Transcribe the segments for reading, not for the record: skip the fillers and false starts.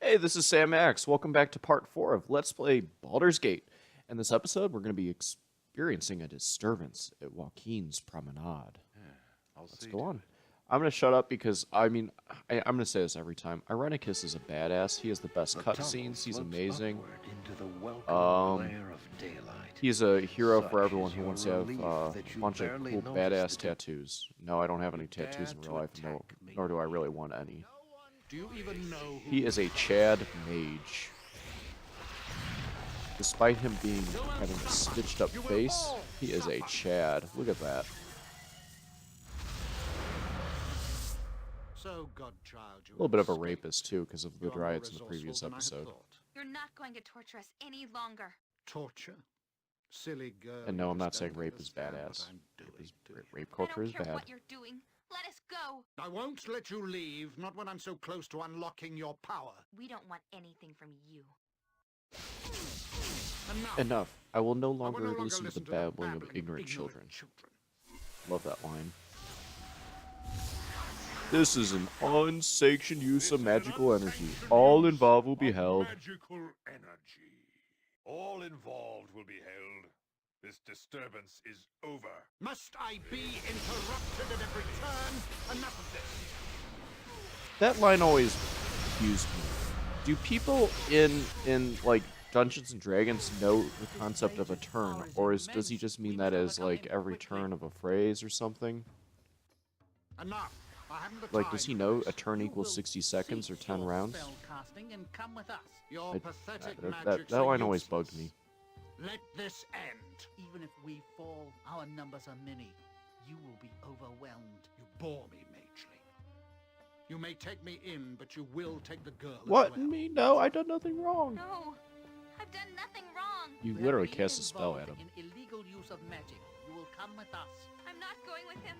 Hey, this is Sam Max. Welcome back to part 4 of Let's Play Baldur's Gate. In this episode, we're going to be experiencing a disturbance at Waukeen's Promenade. I'll Let's see go to on. it. I'm going to shut up because, I'm going to say this every time. Irenicus is a badass. He has the best The tunnel cutscenes. He's slopes amazing. upward into the welcome glare of daylight. He's a hero for Such everyone is who your wants to have relief a that you bunch of barely cool noticed badass the tattoos. No, I don't have any tattoos in Dare real to life, attack me. nor do I really want any. Do you even know who He is a Chad mage. Despite him having a stitched up face, he is a Chad. Look at that. So, godchild, you A little bit of a escaped. rapist too, because of the You are more dryads in the resourceful previous than I had episode. thought. You're not going to torture us any longer. Torture? Silly girl. And no, you I'm just not saying don't rape is understand what badass. I'm doing, do you? Rape I culture don't is care bad. what you're doing. Let us go. I won't let you leave, not when I'm so close to unlocking your power. We don't want anything from you. Enough. I will no I will longer no longer listen to the babbling of ignorant children. Love that line. This is an unsanctioned use of magical energy. All involved will be held. Magical energy. All involved will be held. This disturbance is over. Must I be interrupted at every turn? Enough of this. That line always confused me. Do people in like Dungeons and Dragons know the concept of a turn, or does he just mean that as like every turn of a phrase or something? Enough. I haven't the Like, time does he for know this. a turn equals 60 seconds or 10 rounds? And come with us. Your I- pathetic that magics that are line always bugged useless. me. Let this end. Even if we fall, our numbers are many. You will be overwhelmed. You bore me, Magely. You may take me in, but you will take the girl What? as well. Me? No, I done nothing wrong. No, I've done nothing wrong. You Where literally being cast a spell at involved him. In illegal use of magic, you will come with us. I'm not going with him.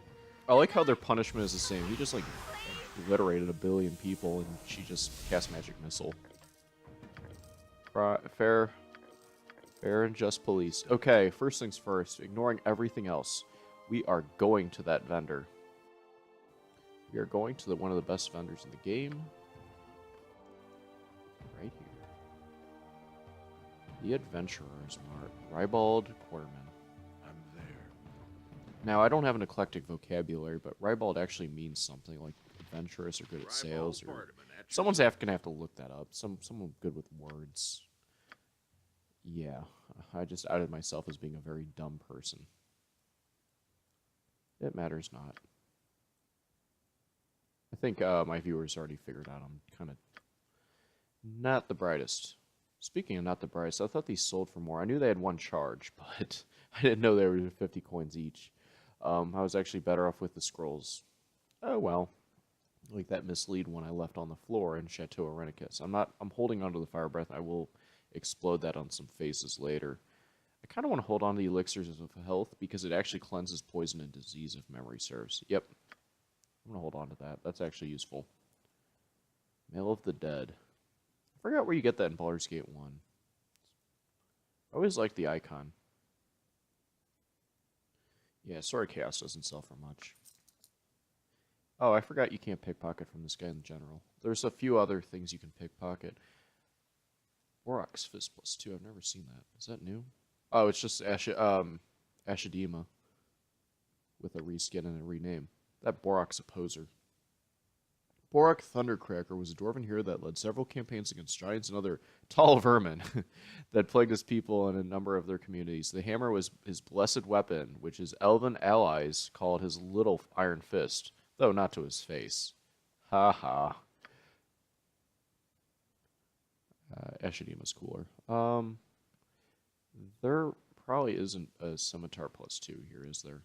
I like how their punishment is the same. He just like obliterated a billion people, and she just cast magic missile. Fair and just police. Okay, first things first. Ignoring everything else, we are going to that vendor. We are going to one of the best vendors in the game. Right here. The Adventurer's Mart. Ribald Quarterman. I'm there. Now, I don't have an eclectic vocabulary, but Ribald actually means something like adventurous or good at sales. Or someone's gonna have to look that up. Someone good with words. Yeah, I just outed myself as being a very dumb person. It matters not. I think my viewers already figured out I'm kind of not the brightest. Speaking of not the brightest, I thought these sold for more. I knew they had one charge, but I didn't know they were 50 coins each. I was actually better off with the scrolls. Oh well. Like that mislead one I left on the floor in Chateau Arenicus. I'm holding onto the fire breath. I will explode that on some faces later. I kind of want to hold on to the elixirs of health because it actually cleanses poison and disease if memory serves. Yep. I'm going to hold on to that. That's actually useful. Mail of the Dead. I forgot where you get that in Baldur's Gate 1. I always like the icon. Yeah, Sword of Chaos doesn't sell for much. Oh, I forgot you can't pickpocket from this guy in general. There's a few other things you can pickpocket. Borax Fist plus 2. I've never seen that. Is that new? Oh, it's just Ashadima with a reskin and a rename. That Borak's a poser. Borak Thundercracker was a dwarven hero that led several campaigns against giants and other tall vermin that plagued his people and a number of their communities. The hammer was his blessed weapon, which his elven allies called his little iron fist, though not to his face. Ha ha. Ashadima's cooler. There probably isn't a scimitar plus 2 here, is there?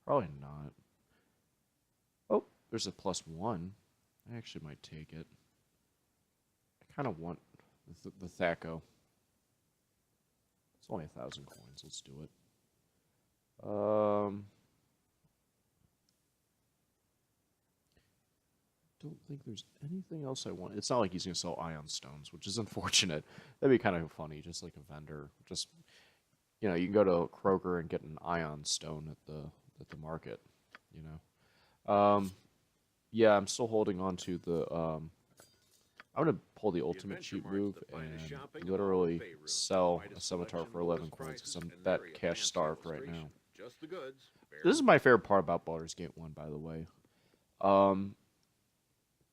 Probably not. Oh, there's a plus 1. I actually might take it. I kind of want the Thaco. It's only 1,000 coins. Let's do it. Don't think there's anything else I want. It's not like he's going to sell ion stones, which is unfortunate. That'd be kind of funny, just like a vendor. Just, you know, you can go to Kroger and get an ion stone at the market, you know. Yeah, I'm still holding on to the I'm gonna pull the ultimate cheap move and literally sell a scimitar for 11 coins because I'm that cash starved right now. Just the goods. This is my favorite part about Baldur's Gate 1, by the way.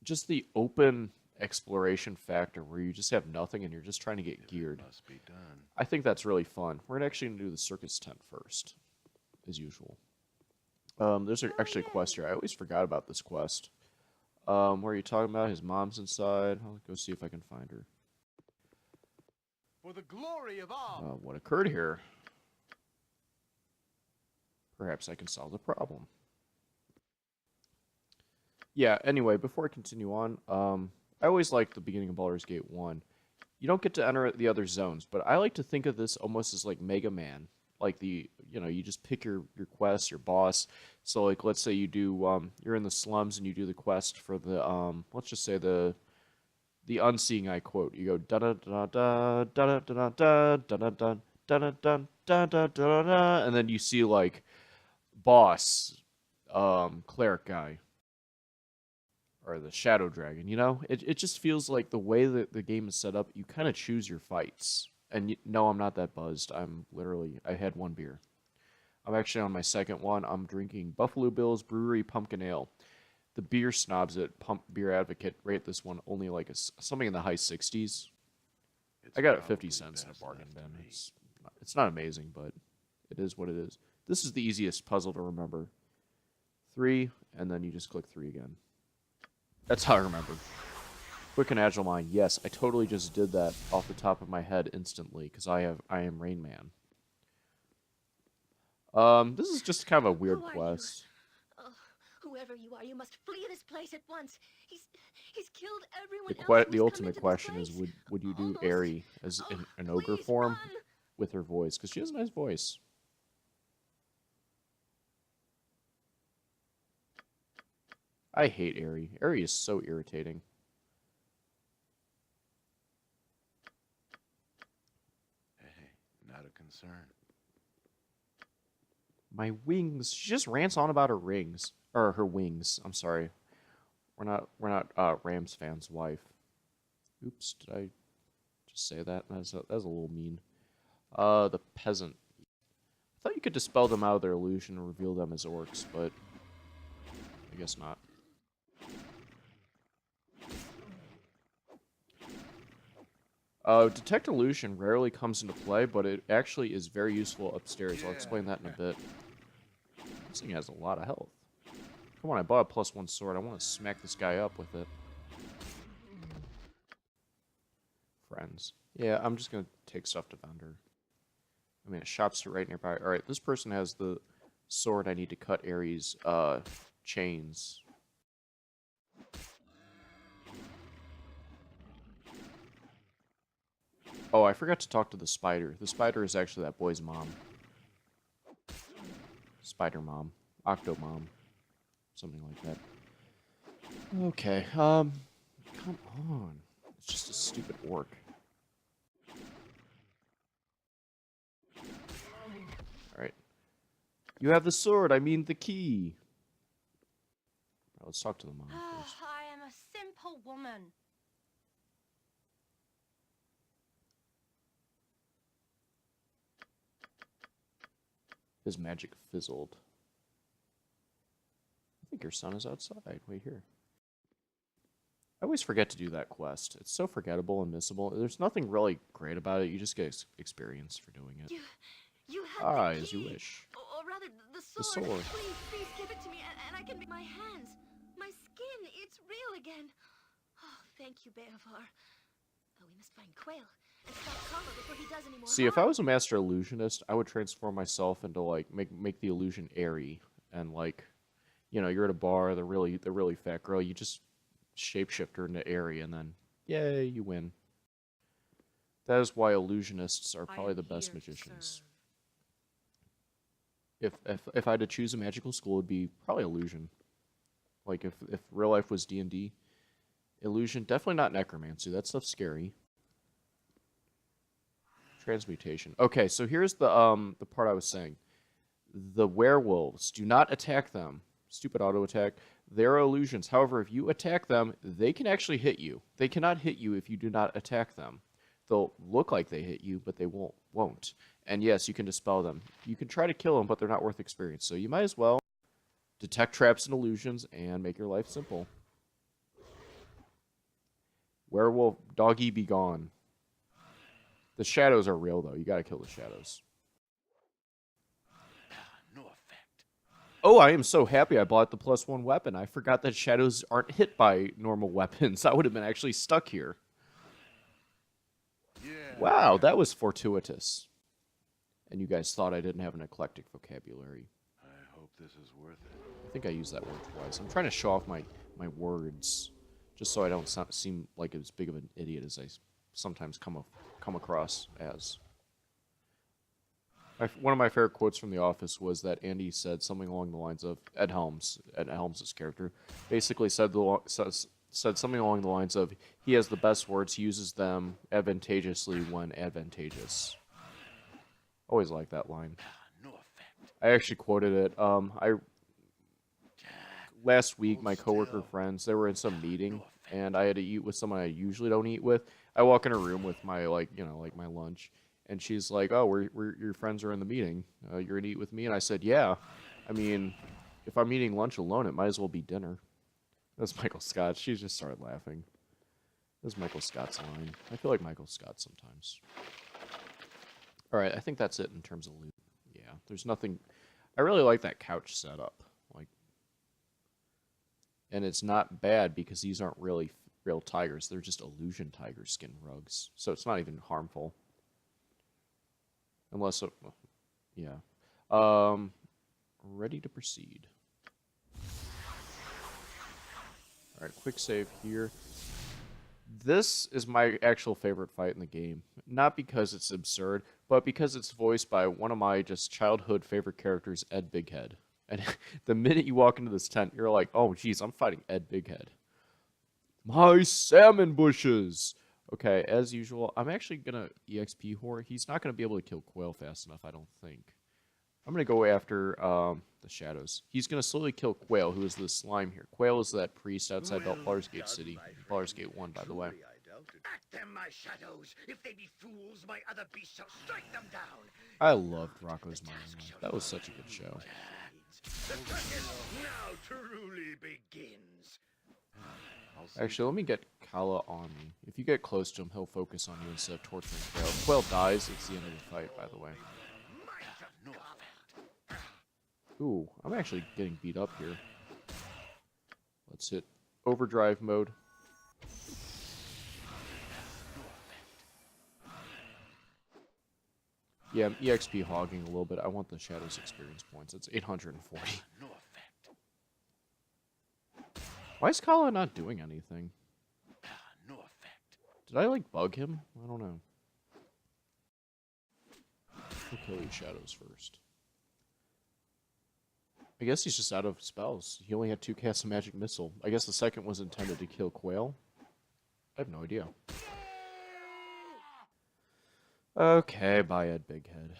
Just the open exploration factor where you just have nothing and you're just trying to get geared. Must be done. I think that's really fun. We're actually going to do the circus tent first, as usual. There's actually a quest here. I always forgot about this quest. Where are you talking about? His mom's inside. I'll go see if I can find her. For the glory of all. What occurred here? Perhaps I can solve the problem. Yeah, anyway, before I continue on, I always like the beginning of Baldur's Gate 1. You don't get to enter the other zones, but I like to think of this almost as like Mega Man. Like you just pick your quest, your boss. So like, let's say you do, you're in the slums and you do the quest for the, let's just say the Unseeing Eye quote. You go da da da da da da da da da da da da da da da da, and then you see like boss, cleric guy, or the shadow dragon. You know, it just feels like the way that the game is set up. You kind of choose your fights. And no, I'm not that buzzed. I had one beer. I'm actually on my second one. I'm drinking Buffalo Bill's Brewery Pumpkin Ale. The beer snobs at Beer Advocate rate this one only like something in the high 60s. I got it 50 cents in a bargain bin. It's not amazing, but it is what it is. This is the easiest puzzle to remember. 3, and then you just click 3 again. That's how I remember. Quick and agile mind. Yes, I totally just did that off the top of my head instantly because I am Rain Man. This is just kind of a weird Who are quest. You? Oh, whoever you are, you must flee this place at once. He's killed everyone else. The who's ultimate come into this question is, place. would you do Almost. Aerie as an ogre Please form run. with her voice? Because she has a nice voice. I hate Aerie. Aerie is so irritating. Not a concern. My wings. She just rants on about her rings. Or her wings. I'm sorry. We're not Rams fan's wife. Oops, did I just say that? That's a little mean. The peasant. I thought you could dispel them out of their illusion and reveal them as orcs, but I guess not. Detect illusion rarely comes into play, but it actually is very useful upstairs. I'll explain that in a bit. This thing has a lot of health. Come on, I bought a +1 sword. I want to smack this guy up with it. Friends. Yeah, I'm just going to take stuff to vendor. I mean, a shop's right nearby. Alright, this person has the sword I need to cut Ares' chains. Oh, I forgot to talk to the spider. The spider is actually that boy's mom. Spider mom. Octo mom. Something like that. Okay, come on. It's just a stupid orc. Alright. You have the sword, I mean the key. Right, let's talk to the mom first. I am a simple woman. His magic fizzled. I think your son is outside. Wait here. I always forget to do that quest. It's so forgettable and missable. There's nothing really great about it. You just get experience for doing it. You have the As you key. wish. Or rather, the The sword. sword. Please give it to me, and I can make my hands, my skin. It's real again. Oh, thank you, Beovar. But we must find Quail and stop Carlo before he does any more See, if I harm. was a master illusionist, I would transform myself into like make the illusion airy and like, you know, you're at a bar, the really fat girl, you just shapeshift her into airy, and then yay, you win. That is why illusionists are probably the best magicians. If I had to choose a magical school, it'd be probably illusion. Like if real life was D&D, illusion, definitely not necromancy. That stuff's scary. Transmutation. Okay, so here's the part I was saying. The werewolves, do not attack them. Stupid auto attack. They're illusions. However, if you attack them, they can actually hit you. They cannot hit you if you do not attack them. They'll look like they hit you, but they won't. And yes, you can dispel them. You can try to kill them, but they're not worth experience. So you might as well detect traps and illusions and make your life simple. Werewolf, doggy, be gone. The shadows are real, though. You gotta kill the shadows. No effect. Oh, I am so happy I bought the +1 weapon. I forgot that shadows aren't hit by normal weapons. I would have been actually stuck here. Yeah. Wow, that was fortuitous. And you guys thought I didn't have an eclectic vocabulary. I hope this is worth it. I think I used that word twice. I'm trying to show off my words, just so I don't seem like as big of an idiot as I sometimes come across as. One of my favorite quotes from The Office was that Andy said something along the lines of Ed Helms' character, basically said something along the lines of, he has the best words, he uses them advantageously when advantageous. Always like that line. No effect. I actually quoted it. Last week, my coworker friends, they were in some meeting, and I had to eat with someone I usually don't eat with. I walk in a room with my, my lunch, and she's like, "Oh, your friends are in the meeting. You're gonna eat with me?" And I said, "Yeah. I mean, if I'm eating lunch alone, it might as well be dinner." That's Michael Scott. She just started laughing. That's Michael Scott's line. I feel like Michael Scott sometimes. All right, I think that's it in terms of loot. Yeah, there's nothing. I really like that couch setup. And it's not bad because these aren't really real tigers. They're just illusion tiger skin rugs. So it's not even harmful. Unless, yeah. Ready to proceed. Alright, quick save here. This is my actual favorite fight in the game. Not because it's absurd, but because it's voiced by one of my just childhood favorite characters, Ed Bighead. And the minute you walk into this tent, you're like, oh, geez, I'm fighting Ed Bighead. My salmon bushes! Okay, as usual, I'm actually going to EXP whore. He's not going to be able to kill Quail fast enough, I don't think. I'm going to go after the shadows. He's going to slowly kill Quail, who is the slime here. Quail is that priest outside Baldur's Gate City. Baldur's Gate 1, by the way. At them, my shadows! If they be fools, my other beasts shall strike them down! I loved Rocco's Modern. That was such a good show. The circus now truly begins! Actually, let me get Kala on me. If you get close to him, he'll focus on you instead of torturing Quail. If Quail dies, it's the end of the fight, by the way. Ooh, I'm actually getting beat up here. Let's hit overdrive mode. Yeah, I'm EXP hogging a little bit. I want the Shadows experience points. It's 840. No effect. Why is Kala not doing anything? No effect. Did I, bug him? I don't know. We'll kill these Shadows first. I guess he's just out of spells. He only had 2 casts of Magic Missile. I guess the second was intended to kill Quail. I have no idea. Okay, bye, Ed Bighead.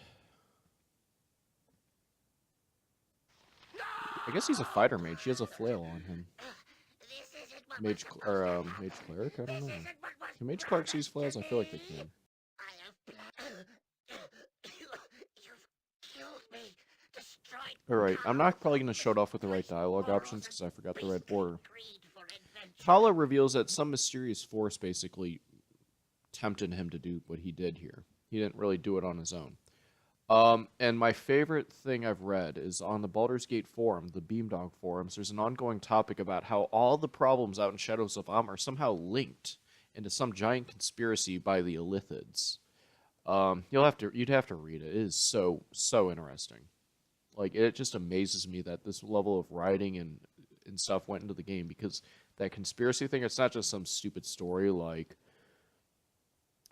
I guess he's a fighter mage. He has a flail on him. Mage cleric? I don't know. Can mage clerics use flails? I feel like they can. Alright, I'm not probably going to show it off with the right dialogue options because I forgot the right order. Kala reveals that some mysterious force basically tempted him to do what he did here. He didn't really do it on his own. And my favorite thing I've read is on the Baldur's Gate forum, the Beamdog forums, there's an ongoing topic about how all the problems out in Shadows of Amn are somehow linked into some giant conspiracy by the Illithids. You'd have to read it. It is so interesting. It just amazes me that this level of writing and stuff went into the game, because that conspiracy thing, it's not just some stupid story I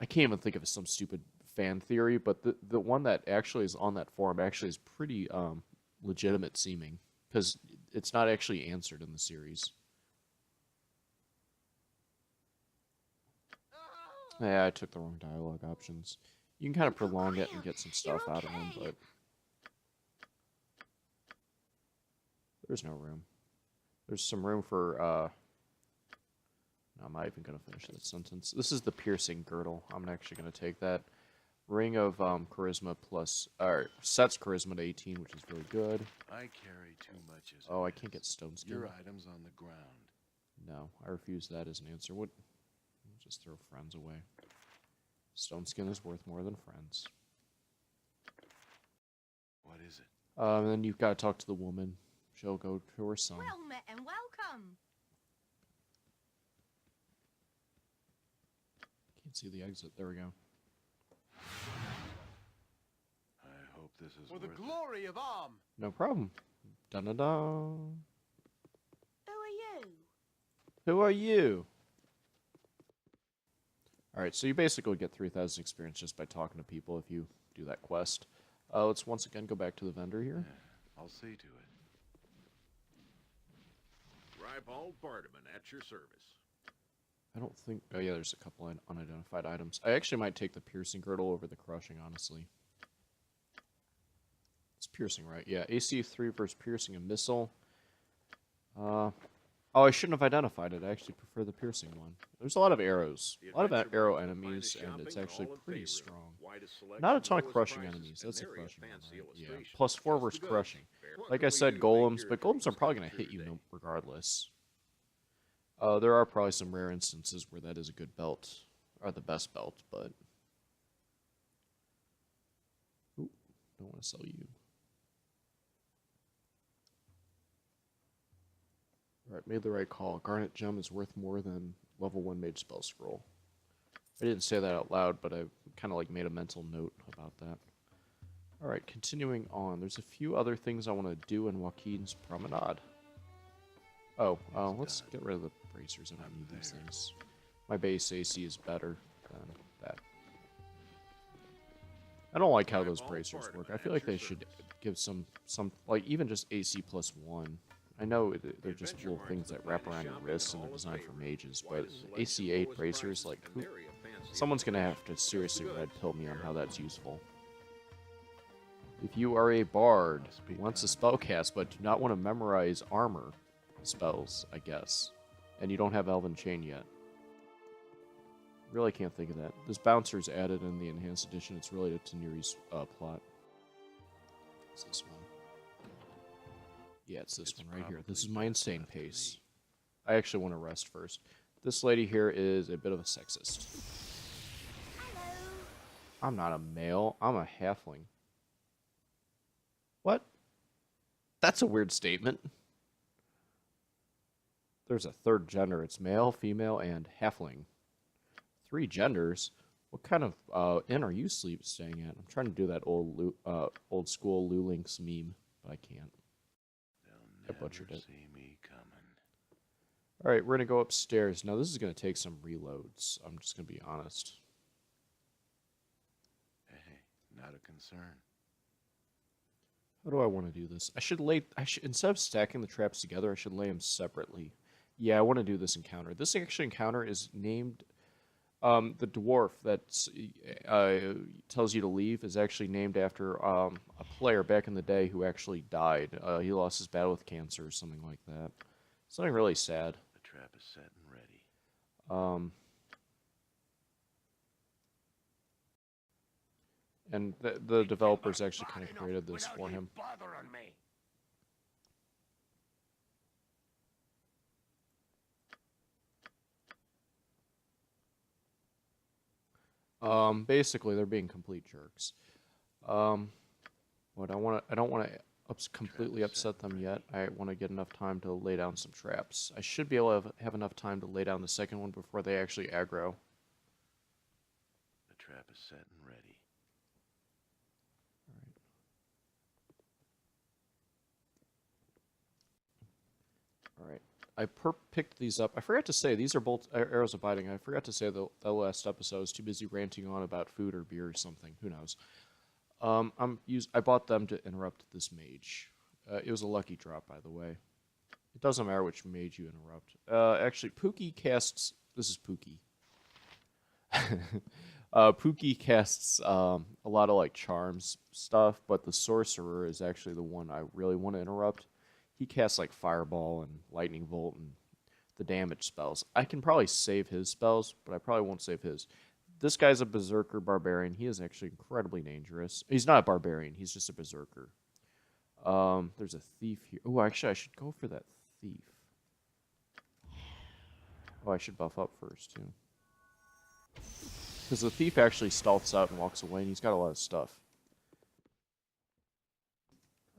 can't even think of some stupid fan theory, but the one that actually is on that forum actually is pretty legitimate seeming, because it's not actually answered in the series. Yeah, I took the wrong dialogue options. You can kind of prolong it and get some stuff out of them, but there's no room. There's some room for, no, I'm not even going to finish that sentence. This is the piercing girdle. I'm actually going to take that. Ring of charisma plus, sets charisma to 18, which is really good. I carry too much as Oh, it I can't is. get stone skin. Your item's on the ground. No, I refuse that as an answer. What? I'll just throw friends away. Stone skin is worth more than friends. What is it? And then you've got to talk to the woman. She'll go to her son. Well met and welcome. Can't see the exit. There we go. I hope this is For the worth it. glory of Arm. No problem. Dun dun dun. Who are you? Who are you? Alright, so you basically get 3,000 experience just by talking to people if you do that quest. Let's once again go back to the vendor here. I'll see to it. Ribald Bardaman at your service. I don't think... Oh yeah, there's a couple unidentified items. I actually might take the piercing girdle over the crushing, honestly. It's piercing, right? Yeah, AC 3 versus piercing and missile. Oh, I shouldn't have identified it. I actually prefer the piercing one. There's a lot of arrows. A lot of arrow enemies, and it's actually pretty strong. Not a ton of crushing enemies. That's a crushing one, right? Yeah. Plus 4 versus crushing. Like I said, golems, but golems are probably going to hit you regardless. There are probably some rare instances where that is a good belt, or the best belt, but... Ooh, don't want to sell you. Alright, made the right call. Garnet gem is worth more than level 1 mage spell scroll. I didn't say that out loud, but I kind of like made a mental note about that. Alright, continuing on. There's a few other things I want to do in Waukeen's Promenade. Oh, let's get rid of the bracers. I don't need these things. My base AC is better than that. I don't like how those bracers work. I feel like they should give some like, even just AC plus 1. I know they're just little things that wrap around your wrists and they're designed for mages, but AC 8 bracers, like, someone's gonna have to seriously red pill me on how that's useful. If you are a bard who wants to spellcast but do not want to memorize armor spells, I guess, and you don't have Elven Chain yet, really can't think of that. This bouncer's added in the enhanced edition. It's related to Neri's plot. It's this one. Yeah, it's this one right here. This is my insane pace. I actually want to rest first. This lady here is a bit of a sexist. Hello. I'm not a male. I'm a halfling. What? That's a weird statement. There's a third gender. It's male, female, and halfling. 3 genders? What kind of inn are you staying at? I'm trying to do that old school Lulinx meme, but I can't. I butchered it. See me coming. Alright, we're going to go upstairs. Now, this is going to take some reloads. I'm just going to be honest. Hey, not a concern. How do I want to do this? Instead of stacking the traps together, I should lay them separately. Yeah, I want to do this encounter. This actually encounter is named... the dwarf that tells you to leave is actually named after a player back in the day who actually died. He lost his battle with cancer or something like that. Something really sad. The trap is set and ready. And the developers actually kind of created this for him. Bothering me. Basically, they're being complete jerks. What I don't want to completely upset them yet. I want to get enough time to lay down some traps. I should be able to have enough time to lay down the second one before they actually aggro. The trap is set and ready. Alright. I picked these up. I forgot to say, these are both arrows of biting. I forgot to say the last episode. I was too busy ranting on about food or beer or something. Who knows? I bought them to interrupt this mage. It was a lucky drop, by the way. It doesn't matter which mage you interrupt. Actually, Pookie casts... This is Pookie. Pookie casts a lot of, like, charms stuff, but the sorcerer is actually the one I really want to interrupt. he casts like Fireball and Lightning Bolt and the damage spells. I can probably save his spells, but I probably won't save his. This guy's a Berserker Barbarian. He is actually incredibly dangerous. He's not a Barbarian. He's just a Berserker. There's a Thief here. Oh, actually, I should go for that Thief. Oh, I should buff up first, too. Because the Thief actually stealths out and walks away, and he's got a lot of stuff.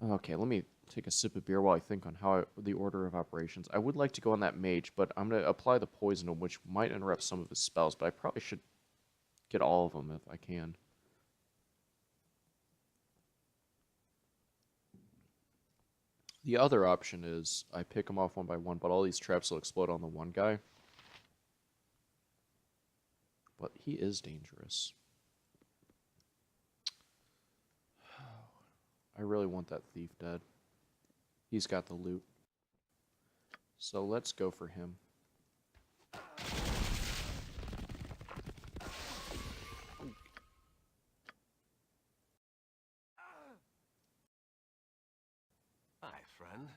Okay, let me take a sip of beer while I think on how the order of operations. I would like to go on that mage, but I'm going to apply the poison, which might interrupt some of his spells, but I probably should get all of them if I can. The other option is I pick them off one by one, but all these traps will explode on the one guy. But he is dangerous. I really want that thief dead. He's got the loot. So let's go for him. Hi, friend.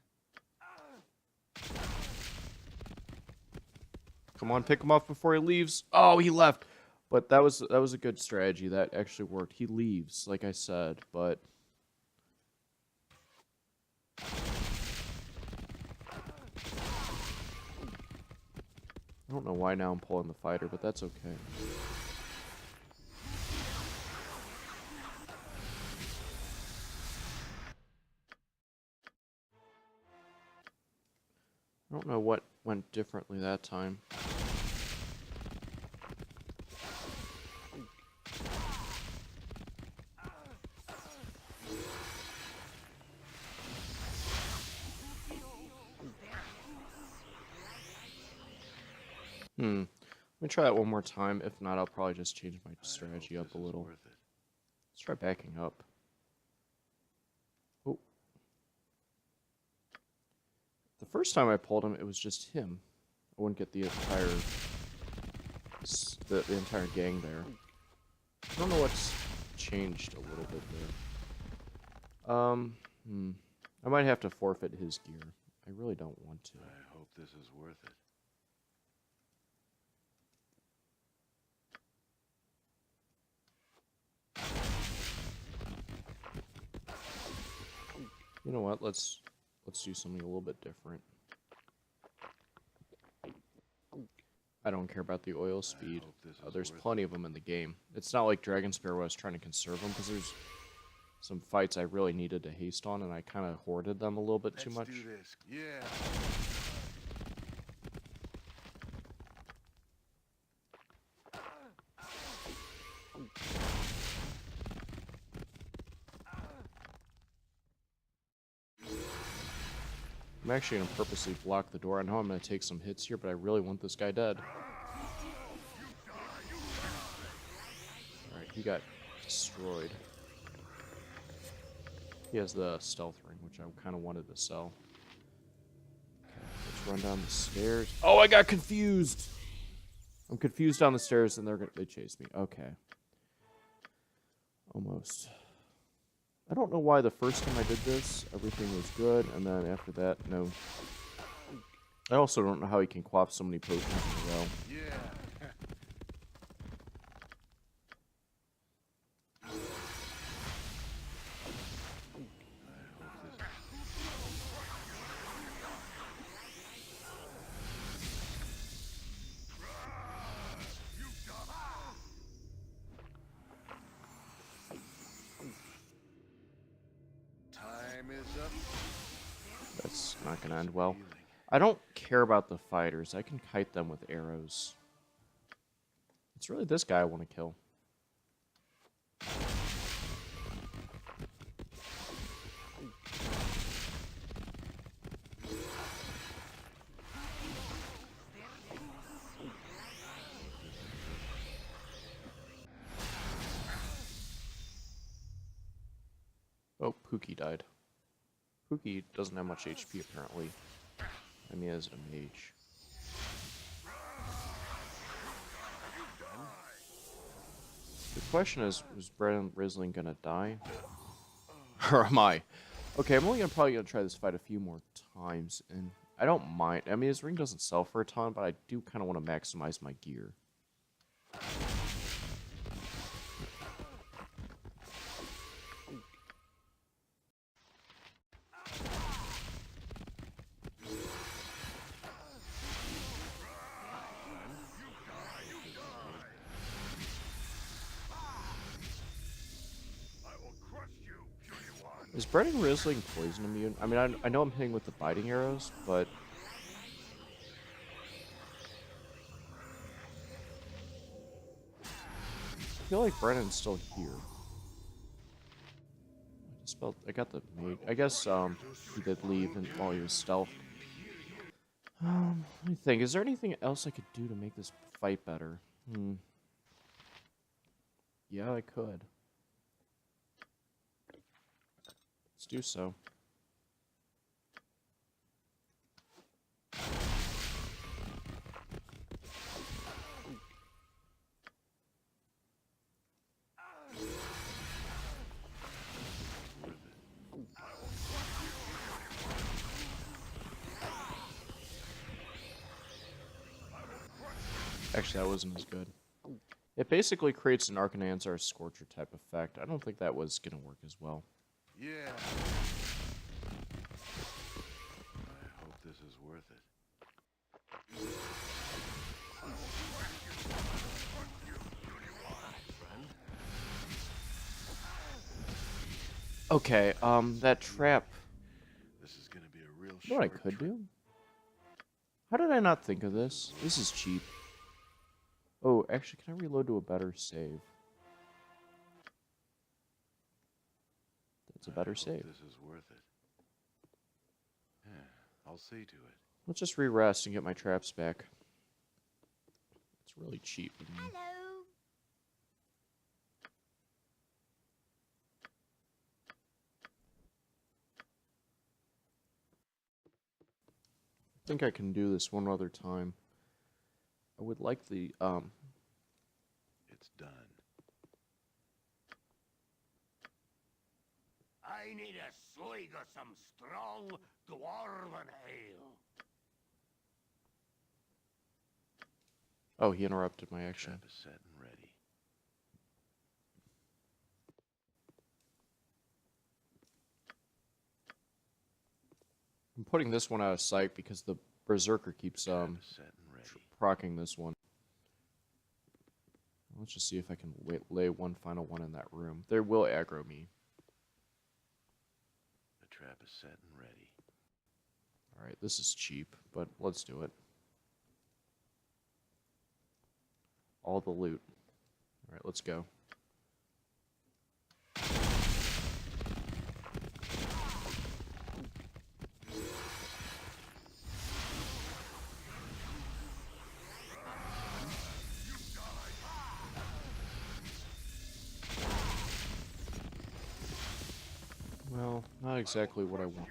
Come on, pick him off before he leaves. Oh, he left. But that was a good strategy. That actually worked. He leaves, like I said, but I don't know why now I'm pulling the fighter, but that's okay. I don't know what went differently that time. Let me try that one more time. If not, I'll probably just change my strategy up a little. Let's try backing up. Oh. The first time I pulled him, it was just him. I wouldn't get the entire entire gang there. I don't know what's changed a little bit there. I might have to forfeit his gear. I really don't want to. I hope this is worth it. You know what? Let's do something a little bit different. I don't care about the oil speed. There's plenty of them in the game. It's not like Dragon Spear where I was trying to conserve them, because there's some fights I really needed to haste on, and I kind of hoarded them a little bit too much. Let's do this. Yeah. I'm actually going to purposely block the door. I know I'm going to take some hits here, but I really want this guy dead. Alright, he got destroyed. He has the stealth ring, which I kind of wanted to sell. Okay, let's run down the stairs. Oh, I got confused! I'm confused down the stairs, and they chased me. Okay. Almost. I don't know why the first time I did this, everything was good, and then after that, no. I also don't know how he can quaff so many potions in a row. Yeah. That's not going to end well. I don't care about the fighters. I can kite them with arrows. It's really this guy I want to kill. Oh, Pookie died. Pookie doesn't have much HP, apparently. I mean, as a mage. The question is Brandon Risling gonna die? Or am I? Okay, I'm only probably gonna try this fight a few more times, and I don't mind. I mean, his ring doesn't sell for a ton, but I do kind of want to maximize my gear. Is Bread and Rizzling poison immune? I mean, I know I'm hitting with the biting arrows, but... I feel like Brennan's still here. I got the maid. I guess, he did leave while he was stealth. Let me think. Is there anything else I could do to make this fight better? Yeah, I could. Let's do so. Actually, that wasn't as good. It basically creates an Arcananzar Scorcher type effect. I don't think that was going to work as well. Yeah. I hope this is worth it. Okay, that trap. This is gonna be a real You know what I short could trip. do? How did I not think of this? This is cheap. Oh, actually, can I reload to a better save? That's a better I hope save. This is worth it. Yeah, I'll see to it. Let's just re-rest and get my traps back. It's really cheap. Hello. I think I can do this one other time. I would like the, It's done. I need a swig of some strong dwarven ale. Oh, he interrupted my action. Trap is set and ready. I'm putting this one out of sight because the Berserker keeps, Trap is set and ready. procking this one. Let's just see if I can lay one final one in that room. They will aggro me. The trap is set and ready. Alright, this is cheap, but let's do it. All the loot. Alright, let's go. Well, not exactly what I want.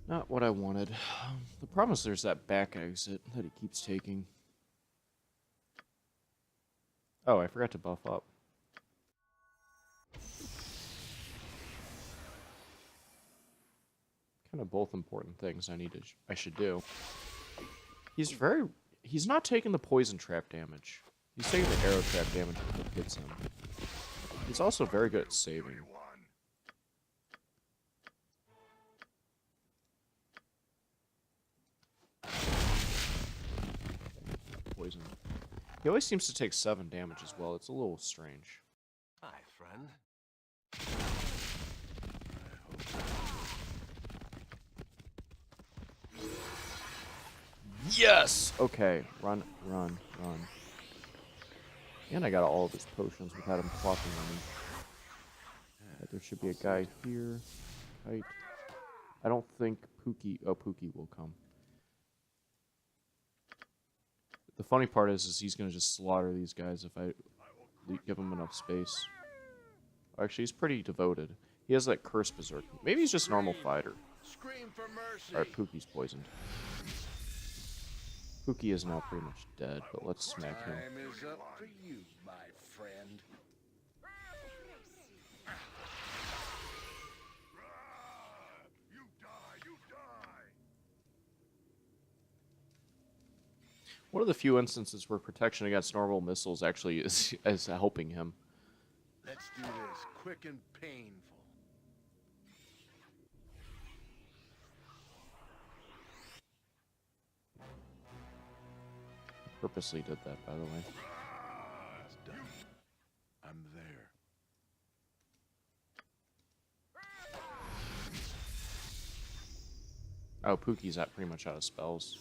Not what I wanted. The problem is there's that back exit that he keeps taking. Oh, I forgot to buff up. Kind of both important things I should do. He's not taking the poison trap damage. He's taking the arrow trap damage that hits him. He's also very good at saving. Poison. He always seems to take 7 damage as well. It's a little strange. Hi, friend. Yes! Okay, run. And I got all of his potions without him clocking on me. Right, there should be a guy here. Kite. I don't think Pookie... Oh, Pookie will come. The funny part is he's going to just slaughter these guys if I give him enough space. Actually, he's pretty devoted. He has that curse berserk. Maybe he's just a normal fighter. Scream for mercy. Alright, Pookie's poisoned. Pookie is now pretty much dead, but let's smack him. Time is up for you, my friend. One of the few instances where protection against normal missiles actually is helping him. Let's do this quick and painful. Purposely did that, by the way. It's done. I'm there. Oh, Pookie's pretty much out of spells.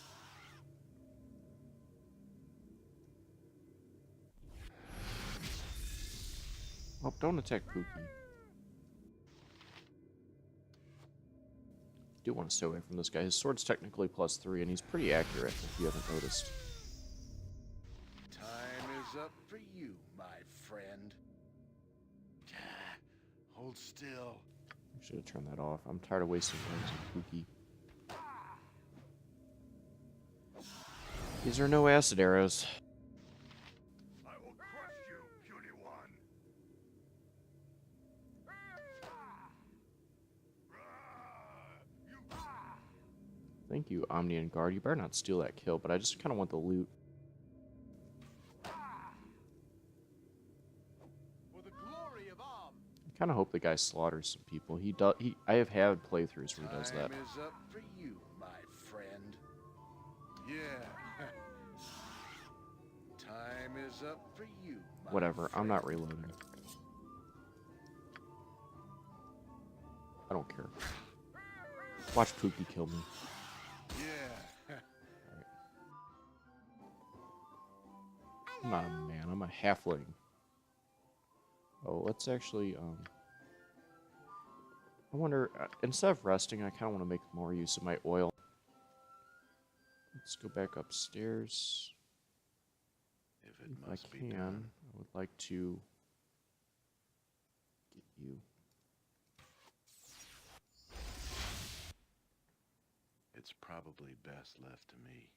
Oh, don't attack Pookie. Do want to stay away from this guy. His sword's technically +3, and he's pretty accurate, if you haven't noticed. Time is up for you, my friend. Hold still. I should have turned that off. I'm tired of wasting times on Pookie. These are no acid arrows. I will crush you, puny one. Thank you, Omni and Guard. You better not steal that kill, but I just kind of want the loot. For the glory of Arm. I kind of hope the guy slaughters some people. He does. I have had playthroughs where he does that. Time is up for you, my friend. Yeah. Time is up for you, my Whatever. I'm friend. not reloading. I don't care. Watch Pookie kill me. Yeah. I'm not a man. I'm a halfling. Oh, let's actually, I wonder, instead of resting, I kind of want to make more use of my oil. Let's go back upstairs. If it If I must be can, done. I would like to get you. It's probably best left to me.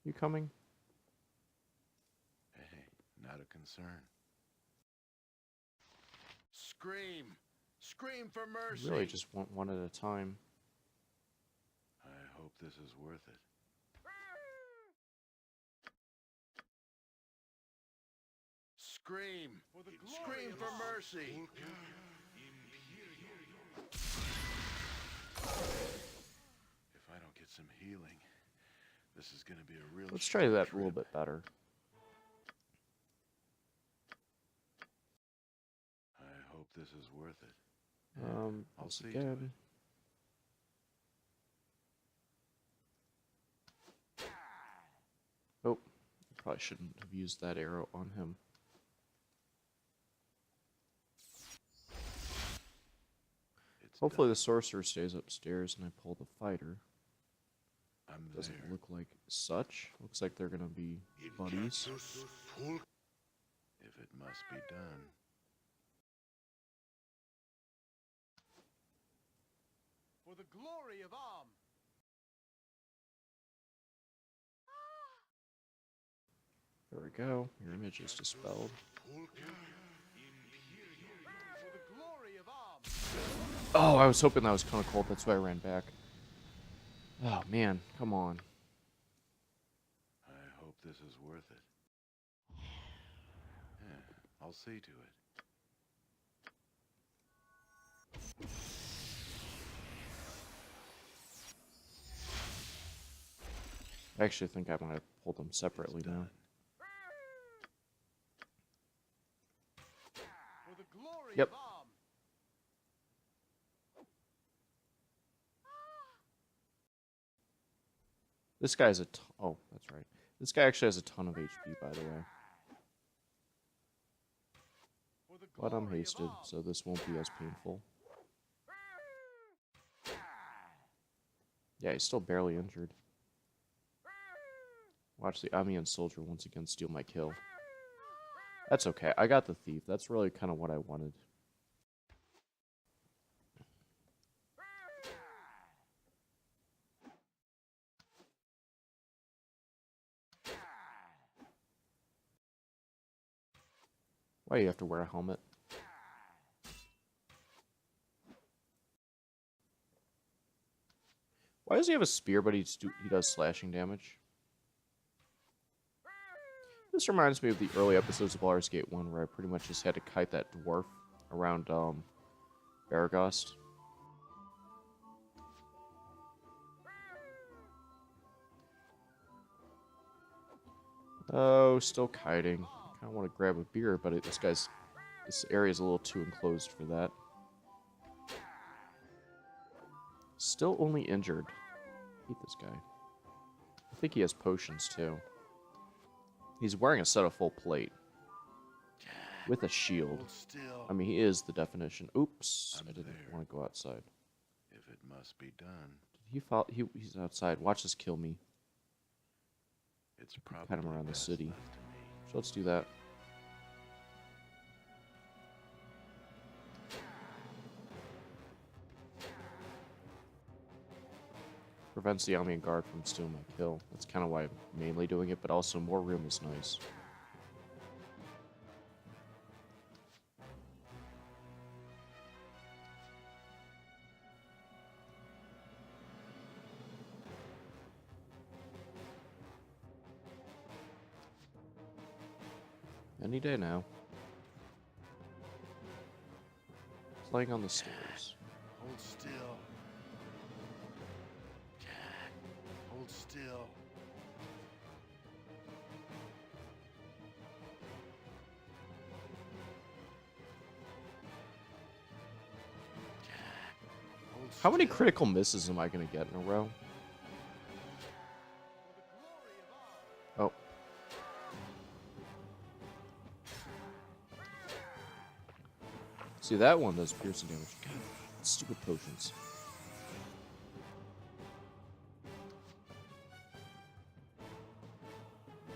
You coming? Hey, not a concern. Scream! Scream for mercy! Really just want one at a time. I hope this is worth it. Scream! Scream for mercy! If I don't get some healing, this is going to be a real Let's try short that a little trip. bit better. I hope this is worth it. I'll I'll see see to it. again. Oh, probably shouldn't have used that arrow on him. It's Hopefully done. the sorcerer stays upstairs and I pull the fighter. I'm Doesn't there. look like such. Looks like they're gonna be buddies. If it must be done. For the glory of Arm. There we go. Your image is dispelled. For the glory of Arm. Oh, I was hoping that was kind of cold. That's why I ran back. Oh man, come on. I hope this is worth it. Yeah, I'll see to it. I actually think I might have pulled them separately It's now. done. For the glory Yep. of Arm. This guy's oh, that's right. This guy actually has a ton of HP, by the way. For the But I'm glory of hasted, Arm. so this won't be as painful. Yeah, he's still barely injured. Watch the Amian soldier once again steal my kill. That's okay. I got the thief. That's really kind of what I wanted. Why do you have to wear a helmet? Why does he have a spear, but he does slashing damage? This reminds me of the early episodes of Baldur's Gate 1 where I pretty much just had to kite that dwarf around Baragost. Oh, still kiting. I kind of want to grab a beer, but this area is a little too enclosed for that. Still only injured. I hate this guy. I think he has potions too. He's wearing a set of full plate. With a shield. Hold still. I mean, he is the definition. Oops. I'm I didn't there. want to go outside. If it must be done, He's outside. Watch this kill me. it's probably Cut him around the best city. left to me. So let's do that. Prevents the enemy guard from stealing my kill. That's kind of why I'm mainly doing it, but also more room is nice. Any day now. Playing on the stairs. Hold still. Jack, hold still. Jack, hold How many still. critical misses am I going to get in a row? Oh. See, that one does piercing damage. God, stupid potions.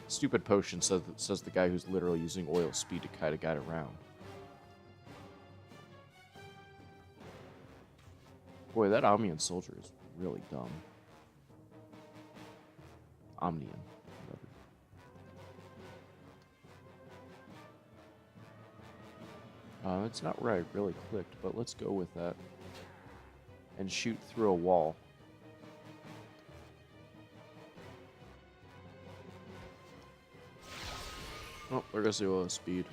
Stupid potion says the guy who's literally using oil speed to kite a guy around. Boy, that Omnian soldier is really dumb. Omnian. Whatever. It's not where I really clicked, but let's go with that. And shoot through a wall. Oh, there goes the oil speed.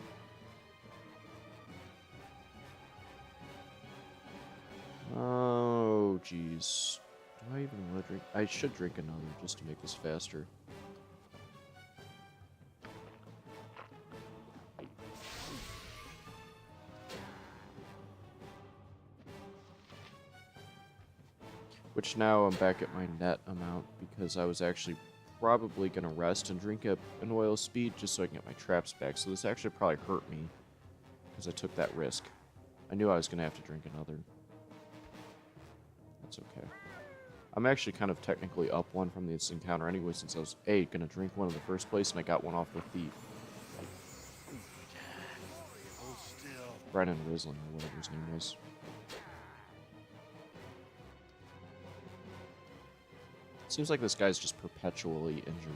Oh, jeez. Do I even want to drink? I should drink another just to make this faster. Which now I'm back at my net amount because I was actually probably going to rest and drink an oil speed just so I can get my traps back. So this actually probably hurt me because I took that risk. I knew I was going to have to drink another. That's okay. I'm actually kind of technically up one from this encounter anyway since I was, A, going to drink one in the first place and I got one off the thief. Hold still. Brennan Risling or whatever his name was. Seems like this guy's just perpetually injured.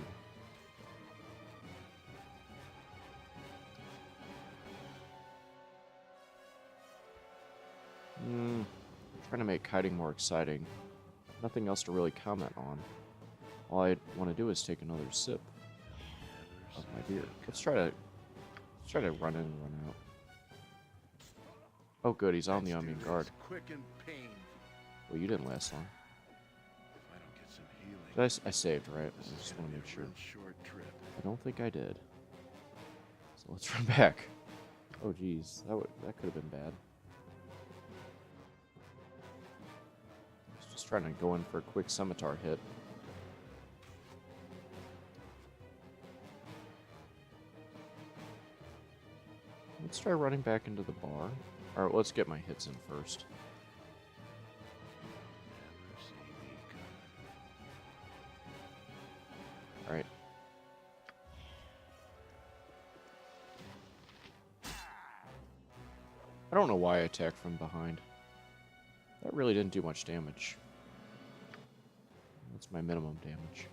Trying to make kiting more exciting. Nothing else to really comment on. All I want to do is take another sip of my beer. Let's try to run in and run out. Oh good, he's on the Let's do Omnian this guard. quick and pain. Well, you didn't last long. If I don't get some healing, I saved, right? this I is just gonna want to be make a sure. real short trip. I don't think I did. So let's run back. Oh geez, that could have been bad. I was just trying to go in for a quick scimitar hit. Let's try running back into the bar. Alright, let's get my hits in first. Never see me coming. Alright. I don't know why I attacked from behind. That really didn't do much damage. That's my minimum damage.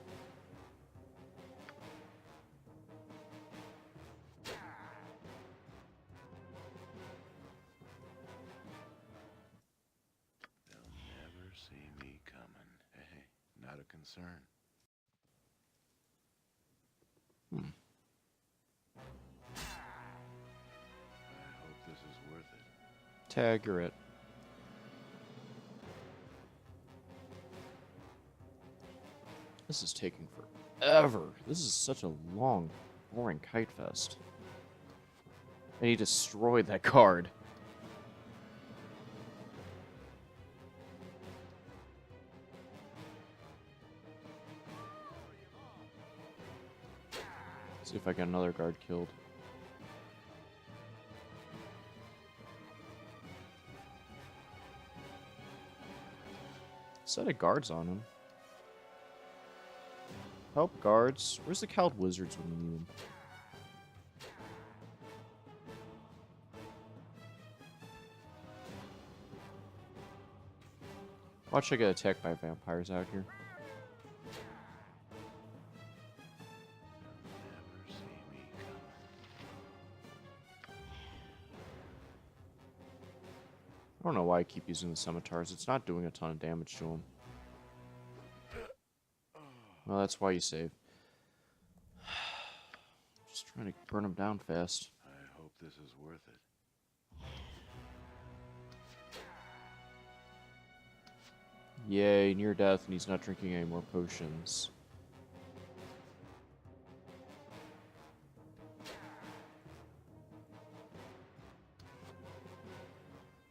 They'll never see me coming. Hey, not a concern. Tag, you're it. This is taking forever. This is such a long, boring kite fest. And he destroyed that card. See if I get another guard killed. Set of guards on him. Help guards. Where's the Cowled Wizards when we need them? Watch I get attacked by vampires out here. Never see me coming. I don't know why I keep using the scimitars. It's not doing a ton of damage to them. Well, that's why you save. Just trying to burn them down fast. I hope this is worth it. Yay, near death, and he's not drinking any more potions.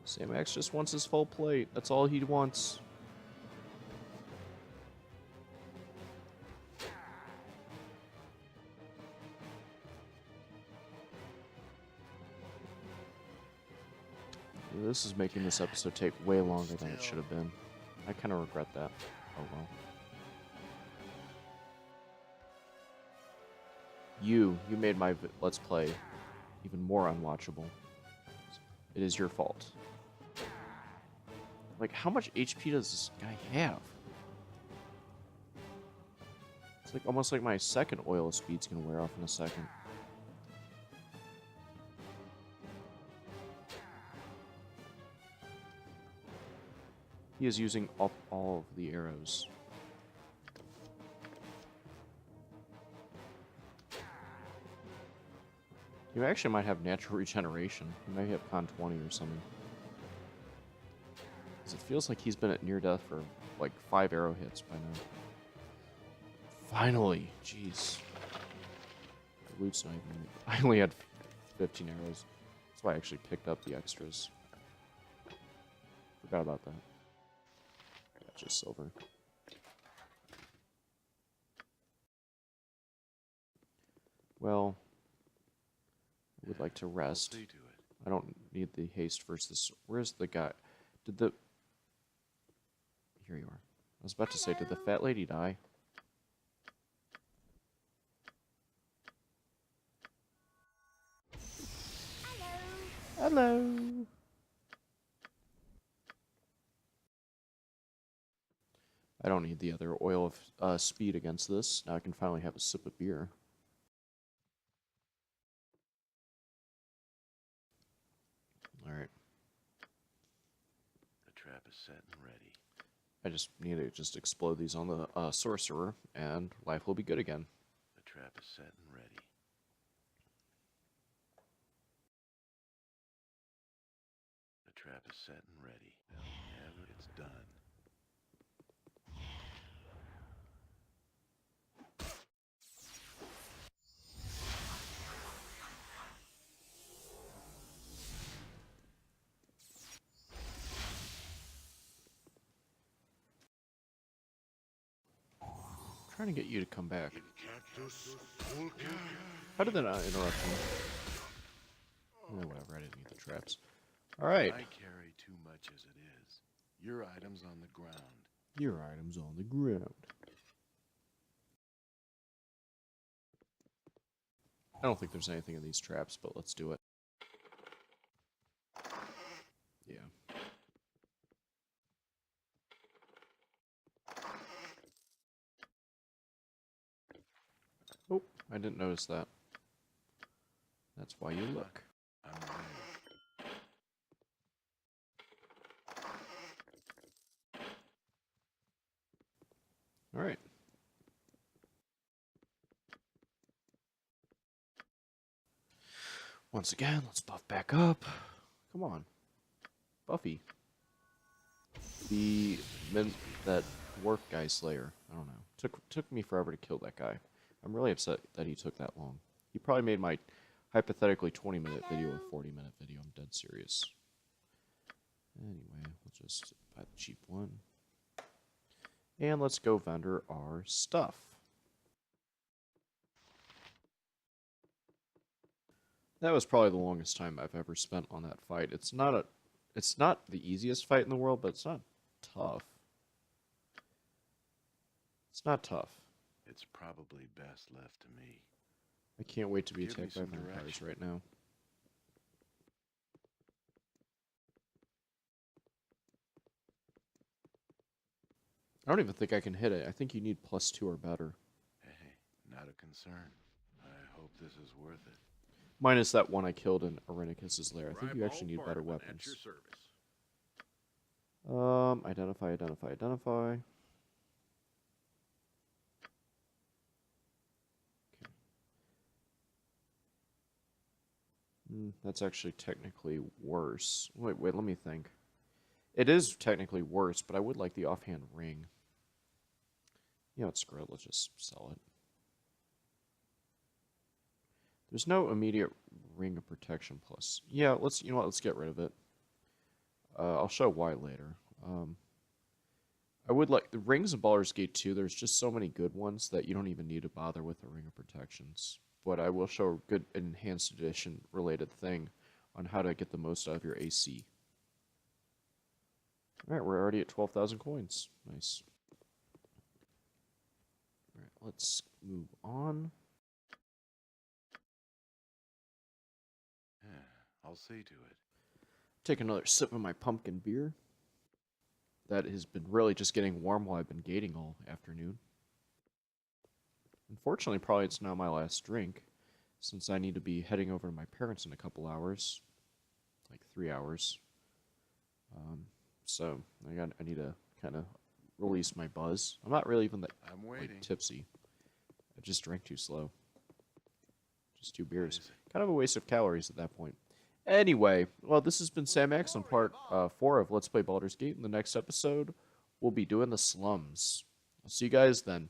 Samax just wants his full plate. That's all he wants. This is making this episode take way longer than it should have been. I kind of regret that. Oh well. You made my Let's Play even more unwatchable. It is your fault. Like, how much HP does this guy have? It's like almost like my second oil speed's gonna wear off in a second. He is using up all of the arrows. You actually might have natural regeneration. He might have con 20 or something. 'Cause it feels like he's been at near death for like 5 arrow hits by now. Finally! Jeez. The loot's not even... I only had 15 arrows. That's why I actually picked up the extras. Forgot about that. Just silver. Well, I would like to rest. See to it. I don't need the haste versus... Where's the guy? Did the... Here you are. I was about to say, did the fat lady die? Hello. I don't need the other oil of speed against this. Now I can finally have a sip of beer. Alright. The trap is set and ready. I just need to just explode these on the sorcerer, and life will be good again. The trap is set and ready. The trap is set and ready. Never it's done. I'm trying to get you to come back. How did that not interrupt me? Oh, whatever, I didn't need the traps. Alright. I carry too much as it is. Your items on the ground. Your items on the ground. I don't think there's anything in these traps, but let's do it. Yeah. Oh, I didn't notice that. That's why you look. I'm ready. Alright. Once again, let's buff back up. Come on. Buffy. That dwarf guy slayer. I don't know. Took me forever to kill that guy. I'm really upset that he took that long. He probably made my hypothetically 20-minute video a 40-minute video. I'm dead serious. Anyway, we'll just buy the cheap one. And let's go vendor our stuff. That was probably the longest time I've ever spent on that fight. It's not the easiest fight in the world, but it's not tough. It's not tough. It's probably best left to me. I can't wait to be Give me attacked by some vampires direction. right now. I don't even think I can hit it. I think you need +2 or better. Hey, not a concern. I hope this is worth it. Minus that one I killed in Arenicus's lair. I think you Ribald actually need better Bartman at weapons. your service. Identify. Okay. That's actually technically worse. Wait, let me think. It is technically worse, but I would like the offhand ring. Yeah, it's screw it. Let's just sell it. There's no immediate ring of protection plus. Yeah, you know what? Let's get rid of it. I'll show why later. I would like the rings of Baldur's Gate 2. There's just so many good ones that you don't even need to bother with the ring of protections. But I will show a good enhanced edition related thing on how to get the most out of your AC. Alright, we're already at 12,000 coins. Nice. Alright, let's move on. Yeah, I'll see to it. Take another sip of my pumpkin beer. That has been really just getting warm while I've been gating all afternoon. Unfortunately, probably it's now my last drink, since I need to be heading over to my parents in a couple hours. Like 3 hours. So, I need to kind of release my buzz. I'm not really even that I'm waiting. like, tipsy. I just drank too slow. Just 2 beers. is it? Kind of a waste of calories at that point. Anyway, well, this has been Sam X on part 4 of Let's Play Baldur's Gate. In the next episode, we'll be doing the slums. I'll see you guys then.